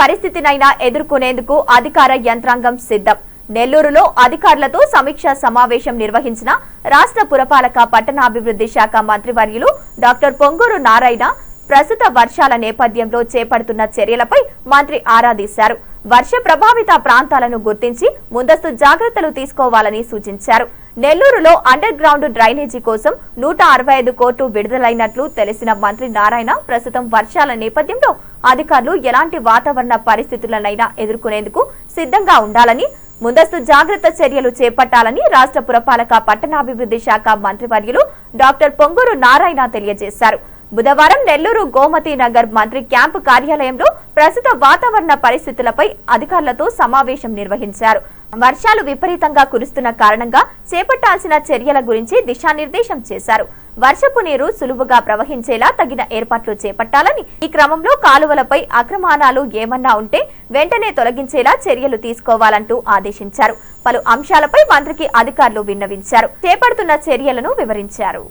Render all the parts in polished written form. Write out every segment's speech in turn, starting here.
పరిస్థితినైనా ఎదుర్కొనేందుకు అధికార యంత్రాంగం సిద్ధం. నెల్లూరులో అధికారులతో సమీక్షా సమావేశం నిర్వహించిన రాష్ట్ర పురపాలక పట్టణాభివృద్ధి శాఖ మంత్రివర్యులు డాక్టర్ పొంగూరు నారాయణ ప్రస్తుత వర్షాల నేపథ్యంలో చేపడుతున్న చర్యలపై మంత్రి ఆరా తీశారు. వర్ష ప్రభావిత ప్రాంతాలను గుర్తించి ముందస్తు జాగ్రత్తలు తీసుకోవాలని సూచించారు. నెల్లూరులో అండర్ గ్రౌండ్ డ్రైనేజీ కోసం 165 కోట్లు విడుదలైనట్లు తెలిసిన మంత్రి నారాయణ ప్రస్తుతం వర్షాల నేపథ్యంలో అధికారులు ఎలాంటి వాతావరణ పరిస్థితులనైనా ఎదుర్కొనేందుకు సిద్ధంగా ఉండాలని, ముందస్తు జాగ్రత్త చర్యలు చేపట్టాలని రాష్ట్ర పురపాలక పట్టణాభివృద్ధి శాఖ మంత్రివర్యులు డాక్టర్ పొంగూరు నారాయణ తెలియజేశారు. బుధవారం నెల్లూరు గోమతి నగర్ మంత్రి క్యాంపు కార్యాలయంలో ప్రస్తుత వాతావరణ పరిస్థితులపై అధికారులతో సమావేశం నిర్వహించారు. వర్షాలు విపరీతంగా కురుస్తున్న కారణంగా చేపట్టాల్సిన చర్యల గురించి దిశానిర్దేశం చేశారు. వర్షపు నీరు సులువుగా ప్రవహించేలా తగిన ఏర్పాట్లు చేపట్టాలని, ఈ క్రమంలో కాలువలపై అక్రమాణాలు ఏమన్నా ఉంటే వెంటనే తొలగించేలా చర్యలు తీసుకోవాలంటూ ఆదేశించారు. పలు అంశాలపై మంత్రికి అధికారులు విన్నవించారు. చేపడుతున్న చర్యలను వివరించారు.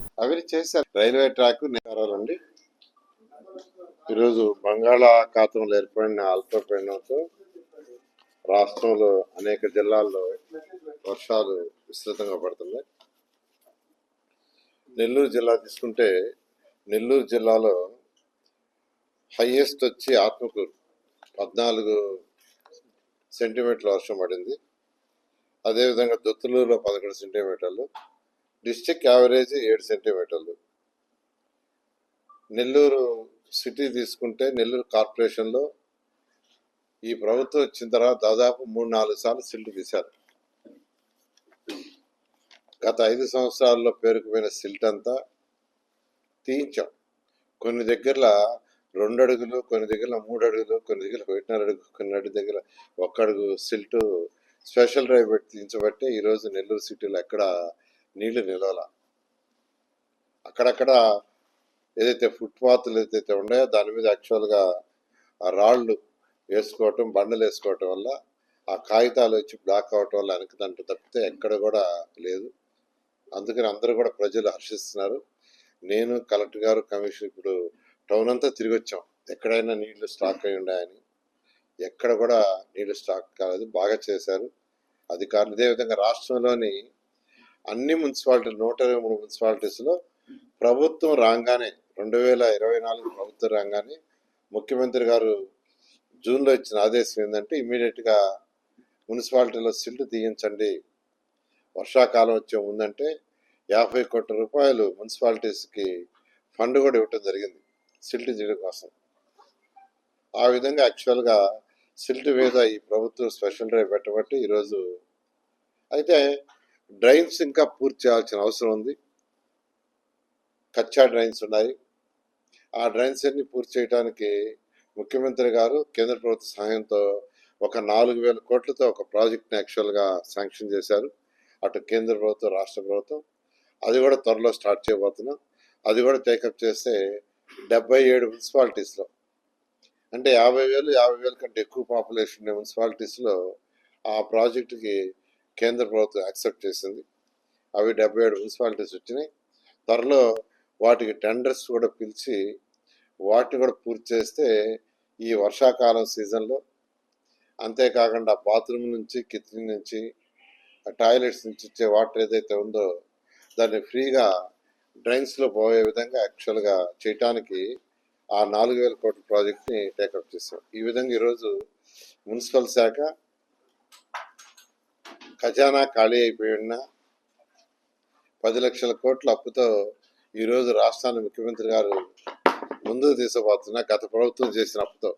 రైల్వే ట్రాక్ నేరాలండి. ఈరోజు బంగాళాఖాతంలో ఏర్పడిన అల్పపీడనంతో రాష్ట్రంలో అనేక జిల్లాల్లో వర్షాలు విస్తృతంగా పడుతున్నాయి. నెల్లూరు జిల్లా తీసుకుంటే నెల్లూరు జిల్లాలో హైయెస్ట్ వచ్చి ఆత్మకూరు 14 సెంటీమీటర్ల వర్షం పడింది. అదేవిధంగా దొత్తులూరులో 11 సెంటీమీటర్లు, డిస్టిక్ యావరేజ్ 7 సెంటీమీటర్లు. నెల్లూరు సిటీ తీసుకుంటే నెల్లూరు కార్పొరేషన్లో ఈ ప్రభుత్వం వచ్చిన తర్వాత దాదాపు 3-4 సార్లు సిల్ట్ తీశారు. గత 5 సంవత్సరాల్లో పేరుకుపోయిన సిల్ట్ అంతా తీయించాం. కొన్ని దగ్గర 2 అడుగులు, కొన్ని దగ్గర 3 అడుగులు, కొన్ని దగ్గర 1.5 అడుగు, కొన్ని దగ్గర 1 అడుగు సిల్ట్ స్పెషల్ డ్రైవ్ పెట్టి తీయించబట్టే ఈరోజు నెల్లూరు సిటీలో ఎక్కడ నీళ్లు నిలవాల. అక్కడక్కడ ఏదైతే ఫుట్పాత్లు ఏదైతే ఉన్నాయో దాని మీద యాక్చువల్గా ఆ రాళ్ళు వేసుకోవటం, బండలు వేసుకోవటం వల్ల ఆ కాగితాలు వచ్చి బ్లాక్ అవటం వల్ల వెనకదంటూ తప్పితే ఎక్కడ కూడా లేదు. అందుకని అందరూ కూడా ప్రజలు హర్షిస్తున్నారు. నేను, కలెక్టర్ గారు, కమిషనర్ ఇప్పుడు టౌన్ అంతా తిరిగి వచ్చాం. ఎక్కడైనా నీళ్లు స్టాక్ అయి ఉన్నాయని, ఎక్కడ కూడా నీళ్లు స్టాక్ కాలేదు. బాగా చేశారు అధికారులు. ఇదేవిధంగా రాష్ట్రంలోని అన్ని మున్సిపాలిటీలు 123 మున్సిపాలిటీస్లో ప్రభుత్వం రాగానే 2024 ప్రభుత్వం రాగానే ముఖ్యమంత్రి గారు జూన్లో ఇచ్చిన ఆదేశం ఏంటంటే ఇమ్మీడియట్గా మున్సిపాలిటీలో సిల్ట్ తీయించండి, వర్షాకాలం వచ్చే ముందంటే 50 కోట్ల రూపాయలు మున్సిపాలిటీస్కి ఫండ్ కూడా ఇవ్వటం జరిగింది సిల్ట్ తీయడం కోసం. ఆ విధంగా యాక్చువల్గా సిల్ట్ మీద ఈ ప్రభుత్వం స్పెషల్ డ్రైవ్ పెట్టబట్టి ఈరోజు అయితే డ్రైన్స్ ఇంకా పూర్తి చేయాల్సిన అవసరం ఉంది. కచ్చా డ్రైన్స్ ఉన్నాయి. ఆ డ్రైన్స్ అన్ని పూర్తి చేయడానికి ముఖ్యమంత్రి గారు కేంద్ర ప్రభుత్వ సహాయంతో ఒక 4,000 కోట్లతో ఒక ప్రాజెక్ట్ని యాక్చువల్గా శాంక్షన్ చేశారు. అటు కేంద్ర ప్రభుత్వం, రాష్ట్ర ప్రభుత్వం. అది కూడా త్వరలో స్టార్ట్ చేయబోతున్నాం. అది కూడా టేకప్ చేస్తే 77 మున్సిపాలిటీస్లో అంటే 50,000 కంటే ఎక్కువ పాపులేషన్ ఉండే మున్సిపాలిటీస్లో ఆ ప్రాజెక్టుకి కేంద్ర ప్రభుత్వం యాక్సెప్ట్ చేసింది. అవి 77 మున్సిపాలిటీస్ వచ్చినాయి. త్వరలో వాటికి టెండర్స్ కూడా పిలిచి వాటిని కూడా పూర్తి చేస్తే ఈ వర్షాకాలం సీజన్లో, అంతేకాకుండా బాత్రూమ్ నుంచి, కిచెన్ నుంచి, టాయిలెట్స్ నుంచి వచ్చే వాటర్ ఏదైతే ఉందో దాన్ని ఫ్రీగా డ్రైన్స్లో పోయే విధంగా యాక్చువల్గా చేయటానికి ఆ 4,000 కోట్ల ప్రాజెక్ట్ని టేకప్ చేశాం. ఈ విధంగా ఈరోజు మున్సిపల్ శాఖ ఖజానా ఖాళీ అయిపోయి ఉన్న 10 లక్షల కోట్ల అప్పుతో ఈరోజు రాష్ట్రాన్ని ముఖ్యమంత్రి గారు ముందుకు తీసుకుపోతున్నా. గత ప్రభుత్వం చేసిన అప్పుతో